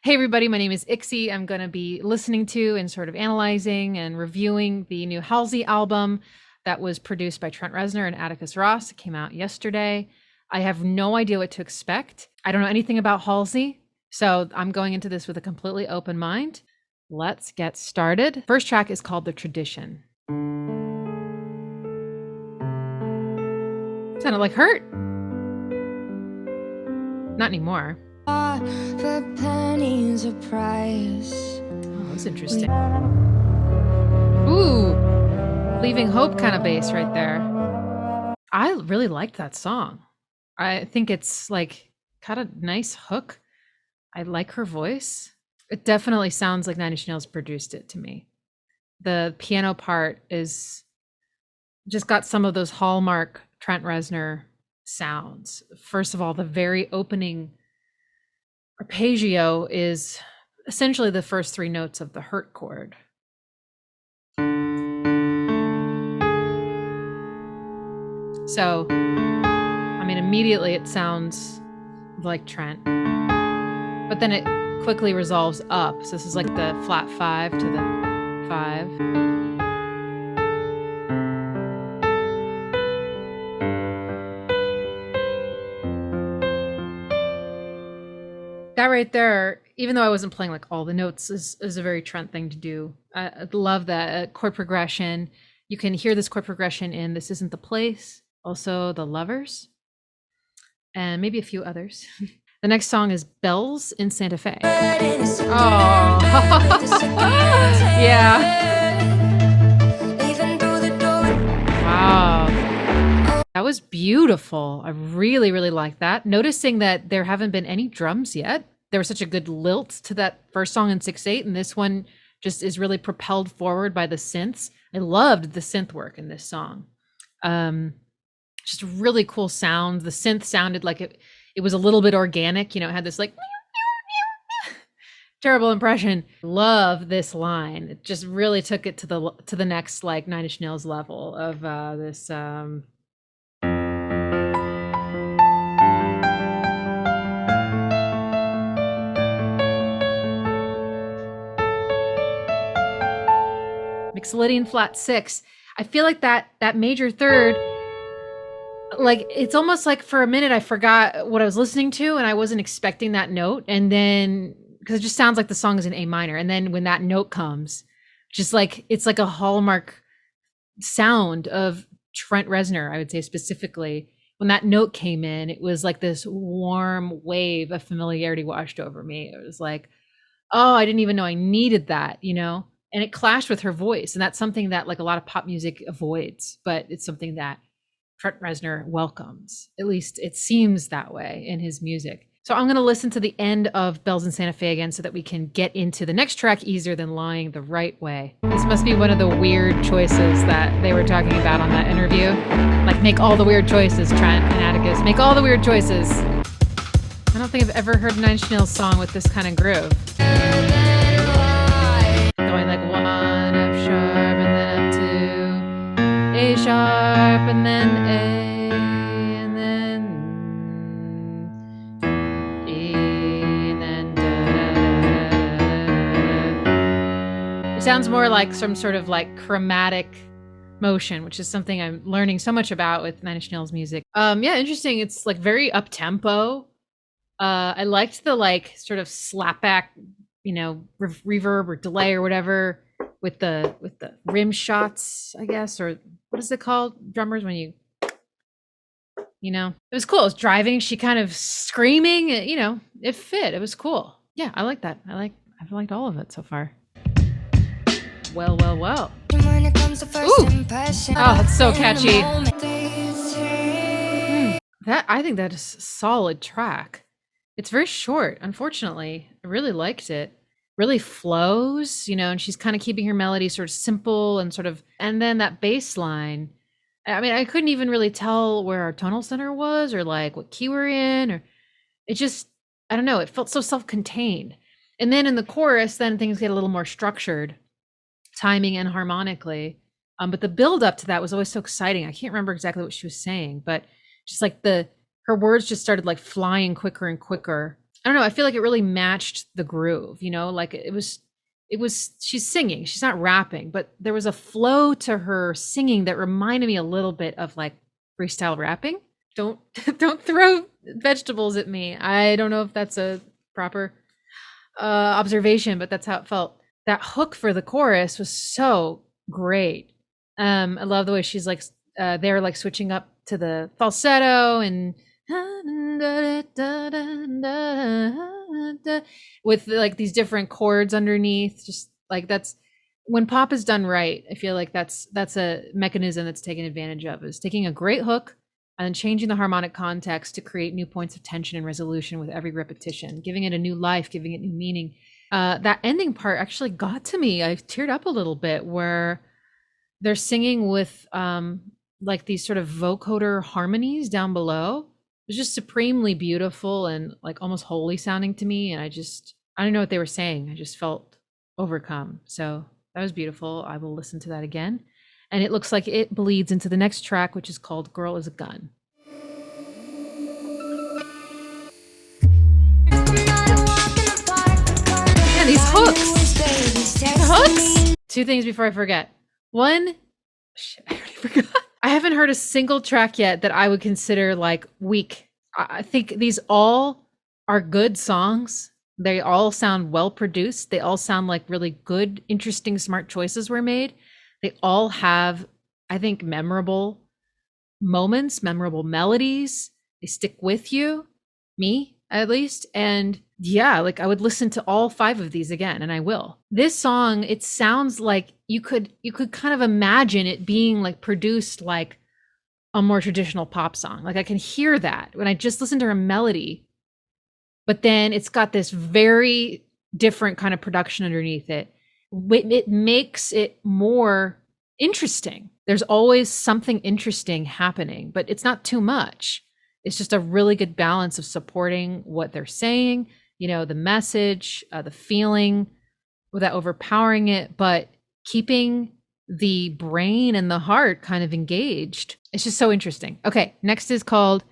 Hey everybody, my name is Ixie. I'm going to be listening to and sort of analyzing and reviewing the new Halsey album that was produced by Trent Reznor and Atticus Ross. It came out yesterday. I have no idea what to expect. I don't know anything about Halsey, so I'm going into this with a completely open mind. Let's get started. First track is called The Tradition. Sounded like Hurt. Not anymore. For pennies a price. Oh, that's interesting. Ooh, Leaving Hope kind of bass right there. I really liked that song. I think it's like got a nice hook. I like her voice. It definitely sounds like Nine Inch Nails produced it to me. The piano part is just got some of those hallmark Trent Reznor sounds. First of all, the very opening arpeggio is essentially the first three notes of the Hurt chord. So, I mean, immediately it sounds like Trent, but then it quickly resolves up. So this is like the flat five to the five. That right there, even though I wasn't playing like all the notes, is a very Trent thing to do. I love that chord progression. You can hear this chord progression in This Isn't the Place, also The Lovers, and maybe a few others. The next song is Bells in Santa Fe. Oh, yeah. Wow. That was beautiful. I really, really like that. Noticing that there haven't been any drums yet. There was such a good lilt to that first song in 6/8, and this one just is really propelled forward by the synths. I loved the synth work in this song. Just really cool sound. The synth sounded like it was a little bit organic. You know, it had this like terrible impression. Love this line. It just really took it to the next like Nine Inch Nails level of this Mixolydian flat 6. I feel like that major third, like it's almost like for a minute I forgot what I was listening to and I wasn't expecting that note, and then because it just sounds like the song is in A minor, and then when that note comes, just like it's like a hallmark sound of Trent Reznor, I would say specifically. When that note came in, it was like this warm wave of familiarity washed over me. It was like, oh, I didn't even know I needed that, you know? And it clashed with her voice. And that's something that like a lot of pop music avoids, but it's something that Trent Reznor welcomes. At least it seems that way in his music. So I'm going to listen to the end of Bells in Santa Fe again so that we can get into the next track easier than Lying the Right Way. This must be one of the weird choices that they were talking about on that interview. Like, make all the weird choices, Trent and Atticus. Make all the weird choices. I don't think I've ever heard a Nine Inch Nails song with this kind of groove. Going like 1 F sharp and then up to A sharp and then A and then E and then da. It sounds more like some sort of like chromatic motion, which is something I'm learning so much about with Nine Inch Nails music. Yeah, interesting. It's like very up tempo. I liked the like sort of slapback, you know, reverb or delay or whatever with the rim shots, I guess, or what is it called? Drummers when you know, it was cool. It was driving. She kind of screaming. You know, it fit. It was cool. Yeah, I like that. I've liked all of it so far. Well. Ooh. Oh, it's so catchy. That I think that is a solid track. It's very short, unfortunately. I really liked it. Really flows, you know, and she's kind of keeping her melody sort of simple and sort of, and then that bass line. I mean, I couldn't even really tell where our tonal center was or like what key we're in, or it just, I don't know, it felt so self-contained. And then in the chorus, then things get a little more structured, timing and harmonically. But the build up to that was always so exciting. I can't remember exactly what she was saying, but just like her words just started like flying quicker and quicker. I don't know, I feel like it really matched the groove, like she's singing, she's not rapping, but there was a flow to her singing that reminded me a little bit of like freestyle rapping. Don't don't throw vegetables at me. I don't know if that's a proper observation, but that's how it felt. That hook for the chorus was so great. I love the way she's like they're like switching up to the falsetto and with like these different chords underneath. Just like that's when pop is done right. I feel like that's a mechanism that's taken advantage of, is taking a great hook and then changing the harmonic context to create new points of tension and resolution with every repetition, giving it a new life, giving it new meaning. That ending part actually got to me. I teared up a little bit where they're singing with like these sort of vocoder harmonies down below. It was just supremely beautiful and like almost holy sounding to me. And I don't know what they were saying. I just felt overcome. So that was beautiful. I will listen to that again. And it looks like it bleeds into the next track, which is called Girl is a Gun. Yeah, these hooks. Hooks. Two things before I forget. One, shit, I already forgot. I haven't heard a single track yet that I would consider like weak. I think these all are good songs. They all sound well produced. They all sound like really good, interesting, smart choices were made. They all have, I think, memorable moments, memorable melodies. They stick with you, me at least. And yeah, like I would listen to all 5 of these again, and I will. This song, it sounds like you could kind of imagine it being like produced like a more traditional pop song. Like I can hear that when I just listen to her melody, but then it's got this very different kind of production underneath it. It makes it more interesting. There's always something interesting happening, but it's not too much. It's just a really good balance of supporting what they're saying, the message, the feeling without overpowering it, but keeping the brain and the heart kind of engaged. It's just so interesting. Okay, next is called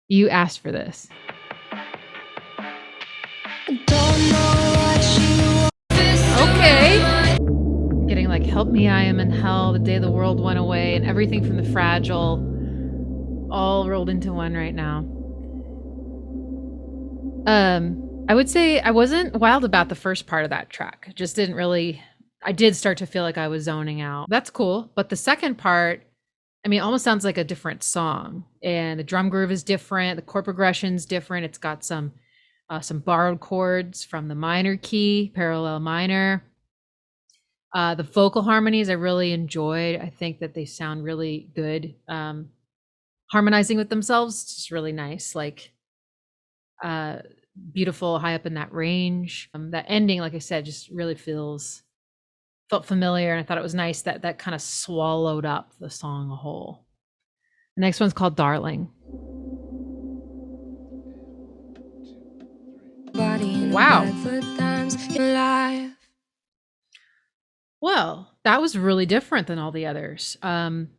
You Asked for This. Okay. Getting like Help Me, I Am in Hell, The Day the World Went Away, and everything from The Fragile all rolled into one right now. I would say I wasn't wild about the first part of that track. Just didn't really, I did start to feel like I was zoning out. That's cool. But the second part, I mean, it almost sounds like a different song. And the drum groove is different. The chord progression's different. It's got some borrowed chords from the minor key, parallel minor. The vocal harmonies I really enjoyed. I think that they sound really good. Harmonizing with themselves, it's just really nice. Like beautiful, high up in that range. That ending, like I said, just really felt familiar, and I thought it was nice that that kind of swallowed up the song a whole. The next one's called Darling. Wow. Well, that was really different than all the others. I'm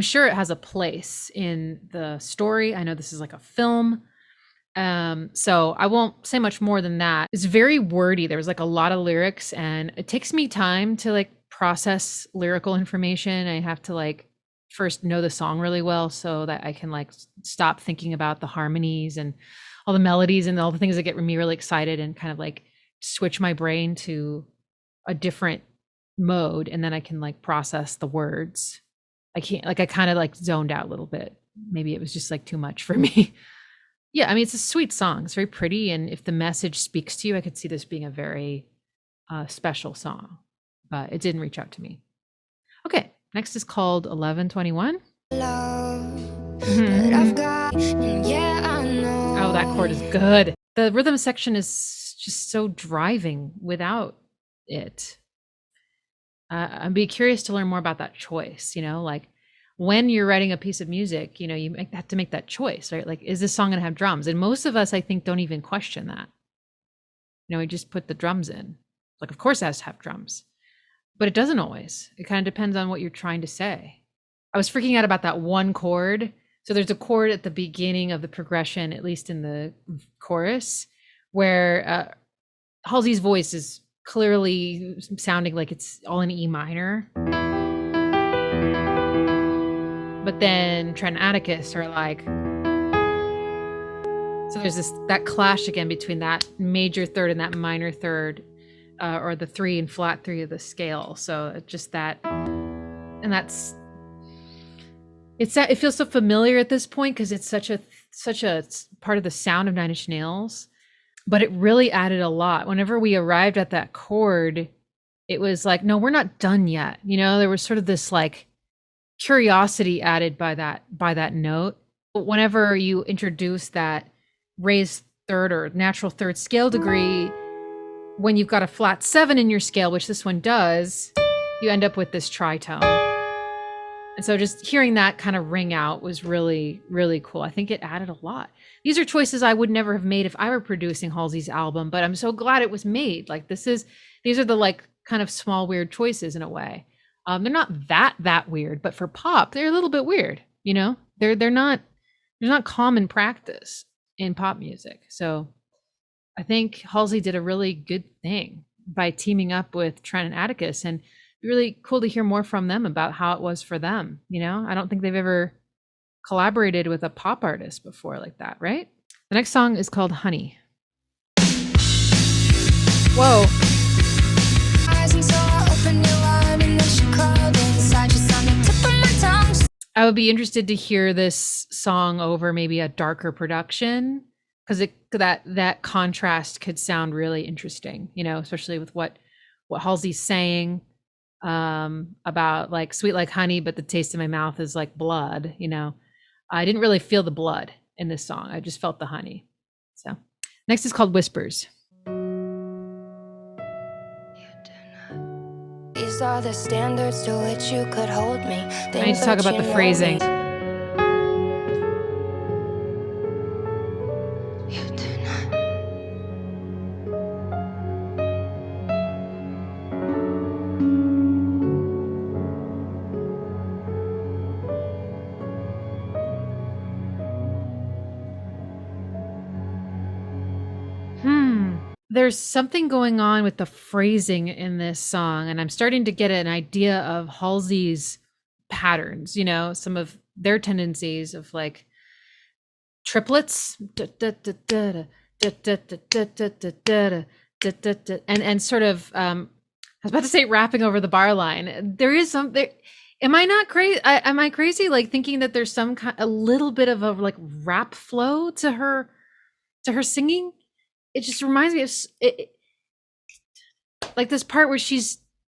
sure it has a place in the story. I know this is like a film. So I won't say much more than that. It's very wordy. There was like a lot of lyrics, and it takes me time to like process lyrical information. I have to like first know the song really well so that I can like stop thinking about the harmonies and all the melodies and all the things that get me really excited, and kind of like switch my brain to a different mode, and then I can like process the words. I can't, like I kind of like zoned out a little bit. Maybe it was just like too much for me. Yeah, I mean, it's a sweet song. It's very pretty, and if the message speaks to you, I could see this being a very special song, but it didn't reach out to me. Okay, next is called 1121. Oh, that chord is good. The rhythm section is just so driving without it. I'd be curious to learn more about that choice, like when you're writing a piece of music, you have to make that choice, right? Like, is this song going to have drums? And most of us, I think, don't even question that. We just put the drums in. Like, of course it has to have drums, but it doesn't always. It kind of depends on what you're trying to say. I was freaking out about that one chord. So there's a chord at the beginning of the progression, at least in the chorus, where Halsey's voice is clearly sounding like it's all in E minor. But then Trent and Atticus are like, so there's that clash again between that major third and that minor third, or the 3 and flat 3 of the scale. So just that, and it feels so familiar at this point because it's such a part of the sound of Nine Inch Nails. But it really added a lot. Whenever we arrived at that chord, it was like, no, we're not done yet. There was sort of this like curiosity added by that note. But whenever you introduce that raised third or natural third scale degree, when you've got a flat 7 in your scale, which this one does, you end up with this tritone. And so just hearing that kind of ring out was really, really cool. I think it added a lot. These are choices I would never have made if I were producing Halsey's album, but I'm so glad it was made. Like these are the like kind of small weird choices in a way. They're not that weird, but for pop, they're a little bit weird. They're not common practice in pop music. So I think Halsey did a really good thing by teaming up with Trent and Atticus, and really cool to hear more from them about how it was for them. I don't think they've ever collaborated with a pop artist before like that, right? The next song is called Honey. Whoa. I would be interested to hear this song over maybe a darker production, because that contrast could sound really interesting, especially with what Halsey's saying about like sweet like honey, but the taste in my mouth is like blood. I didn't really feel the blood in this song. I just felt the honey. So next is called Whispers. These are the standards to which you could hold me. I need to talk about the phrasing. There's something going on with the phrasing in this song, and I'm starting to get an idea of Halsey's patterns, some of their tendencies of like triplets and sort of I was about to say rapping over the bar line. There is something. Am I not crazy? Am I crazy like thinking that there's a little bit of a like rap flow to her singing? It just reminds me of like this part where she's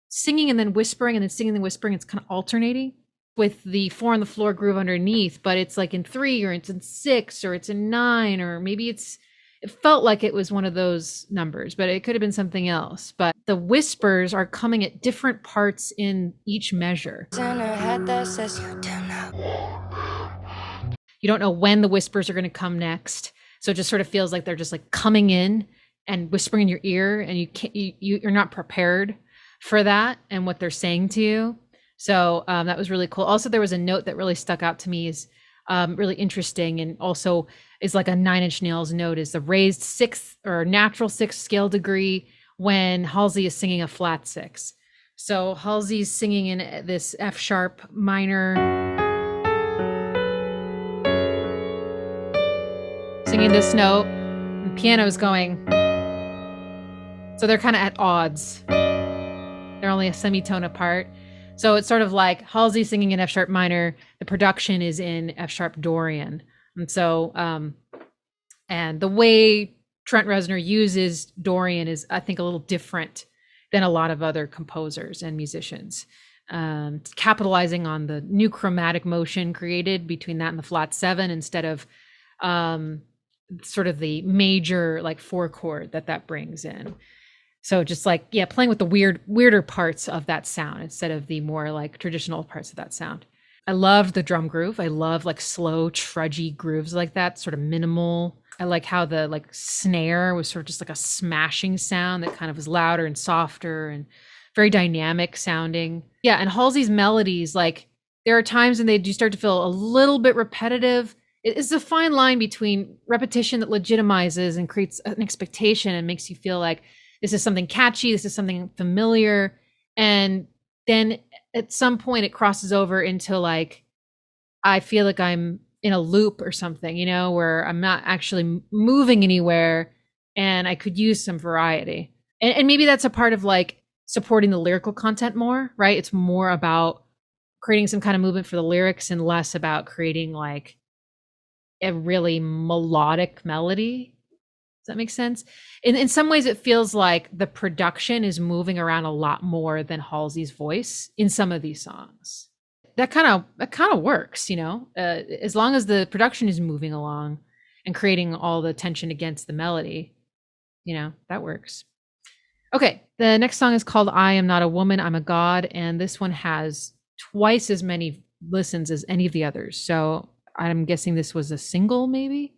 singing and then whispering and then singing and then whispering. It's kind of alternating with the 4 on the floor groove underneath, but it's like in 3 or it's in 6 or it's in 9, or maybe it felt like it was one of those numbers, but it could have been something else. But the whispers are coming at different parts in each measure. You don't know when the whispers are going to come next. So it just sort of feels like they're just like coming in and whispering in your ear, and you're not prepared for that and what they're saying to you. So that was really cool. Also, there was a note that really stuck out to me is really interesting, and also is like a Nine Inch Nails note, is the raised 6th or natural 6th scale degree when Halsey is singing a flat 6. So Halsey's singing in this F sharp minor, singing this note, and the piano's going. So they're kind of at odds. They're only a semitone apart. So it's sort of like Halsey singing in F sharp minor. The production is in F sharp Dorian. And so, and the way Trent Reznor uses Dorian is, I think, a little different than a lot of other composers and musicians. Capitalizing on the new chromatic motion created between that and the flat 7 instead of sort of the major like 4 chord that brings in. So just like, yeah, playing with the weirder parts of that sound instead of the more like traditional parts of that sound. I love the drum groove. I love like slow, trudgy grooves like that, sort of minimal. I like how the like snare was sort of just like a smashing sound that kind of was louder and softer and very dynamic sounding. Yeah, and Halsey's melodies, like there are times when they do start to feel a little bit repetitive, it's a fine line between repetition that legitimizes and creates an expectation and makes you feel like this is something catchy, this is something familiar, and then at some point it crosses over into like I feel like I'm in a loop or something, where I'm not actually moving anywhere and I could use some variety. And maybe that's a part of like supporting the lyrical content more, right? It's more about creating some kind of movement for the lyrics and less about creating like a really melodic melody. Does that make sense? In some ways, it feels like the production is moving around a lot more than Halsey's voice in some of these songs. That kind of works, as long as the production is moving along and creating all the tension against the melody, that works. Okay, the next song is called I Am Not a Woman, I'm a God, and this one has twice as many listens as any of the others. So I'm guessing this was a single, maybe?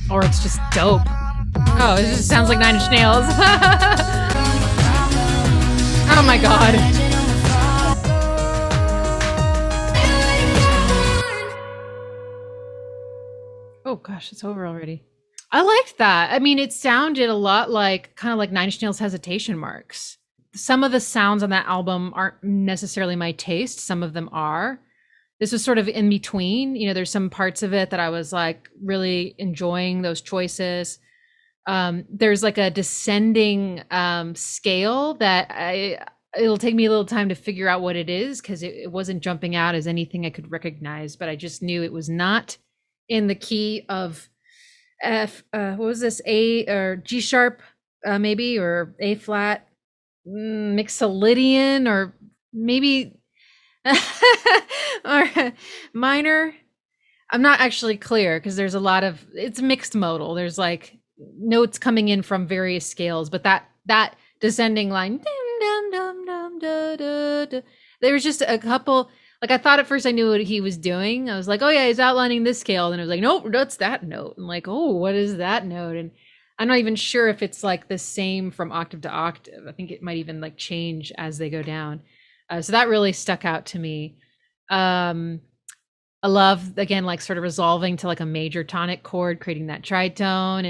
Or it's just dope. Oh, it just sounds like Nine Inch Nails. Oh my god. Oh gosh, it's over already. I liked that. I mean, it sounded a lot like kind of like Nine Inch Nails Hesitation Marks. Some of the sounds on that album aren't necessarily my taste. Some of them are. This was sort of in between. There's some parts of it that I was like really enjoying those choices. There's like a descending scale that it'll take me a little time to figure out what it is because it wasn't jumping out as anything I could recognize, but I just knew it was not in the key of F. What was this? A or G sharp, maybe, or A flat, Mixolydian, or maybe or minor. I'm not actually clear because there's a lot of it's mixed modal. There's like notes coming in from various scales, but that descending line, there was just a couple. Like I thought at first I knew what he was doing. I was like, oh yeah, he's outlining this scale, and I was like, nope, that's that note. I'm like, oh, what is that note? And I'm not even sure if it's like the same from octave to octave. I think it might even like change as they go down. So that really stuck out to me. I love again like sort of resolving to like a major tonic chord, creating that tritone,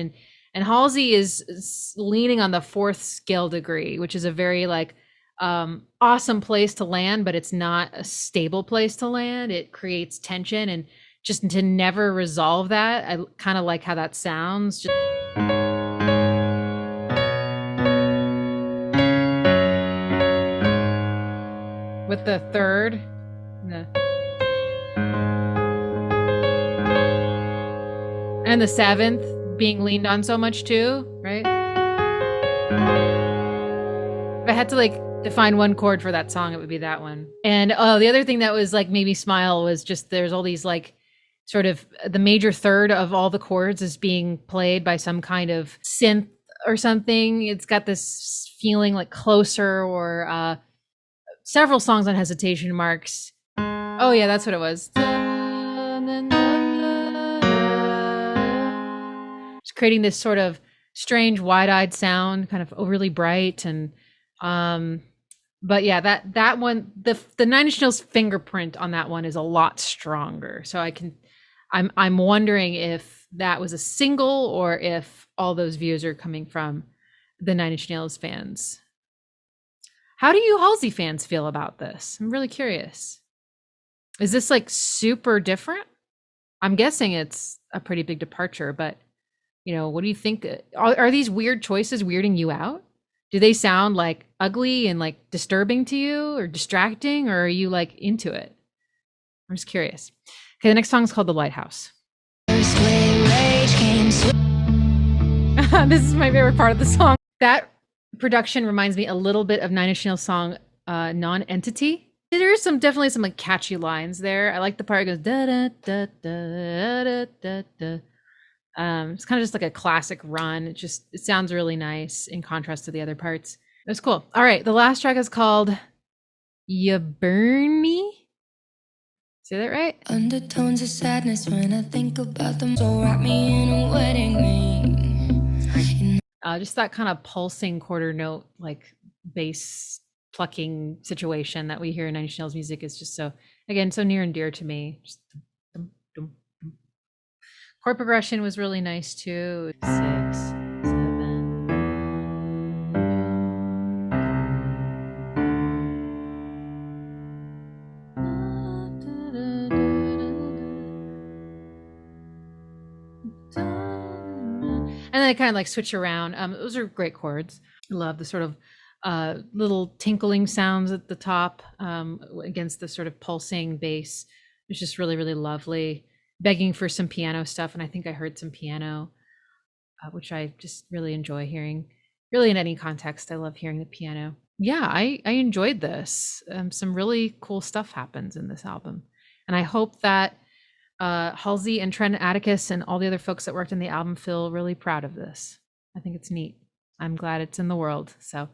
and Halsey is leaning on the fourth scale degree, which is a very like awesome place to land, but it's not a stable place to land. It creates tension, and just to never resolve that, I kind of like how that sounds. With the third. And the seventh being leaned on so much too, right? If I had to like define one chord for that song, it would be that one. And the other thing that was like made me smile was just there's all these like sort of the major third of all the chords is being played by some kind of synth or something. It's got this feeling like Closer or several songs on Hesitation Marks. Oh yeah, that's what it was. It's creating this sort of strange wide-eyed sound, kind of overly bright, and but yeah, that one, the Nine Inch Nails fingerprint on that one is a lot stronger. So I'm wondering if that was a single or if all those views are coming from the Nine Inch Nails fans. How do you Halsey fans feel about this? I'm really curious. Is this like super different? I'm guessing it's a pretty big departure, but what do you think? Are these weird choices weirding you out? Do they sound like ugly and like disturbing to you or distracting, or are you like into it? I'm just curious. Okay, the next song is called The Lighthouse. This is my favorite part of the song. That production reminds me a little bit of Nine Inch Nails' song Non-Entity. There's definitely some like catchy lines there. I like the part that goes da da da da da da da. It's kind of just like a classic run. It sounds really nice in contrast to the other parts. It was cool. All right, the last track is called "You Burn Me." Say that right? Undertones of sadness when I think about them. So wrap me in a wedding ring. Just that kind of pulsing quarter note, like bass plucking situation that we hear in Nine Inch Nails music is just so, again, so near and dear to me. Just Chord progression was really nice too. 6, 7. And then I kind of like switch around. Those are great chords. I love the sort of little tinkling sounds at the top against the sort of pulsing bass. It's just really, really lovely. Begging for some piano stuff, and I think I heard some piano, which I just really enjoy hearing. Really, in any context, I love hearing the piano. Yeah, I enjoyed this. Some really cool stuff happens in this album, and I hope that Halsey and Trent Atticus and all the other folks that worked on the album feel really proud of this. I think it's neat. I'm glad it's in the world. So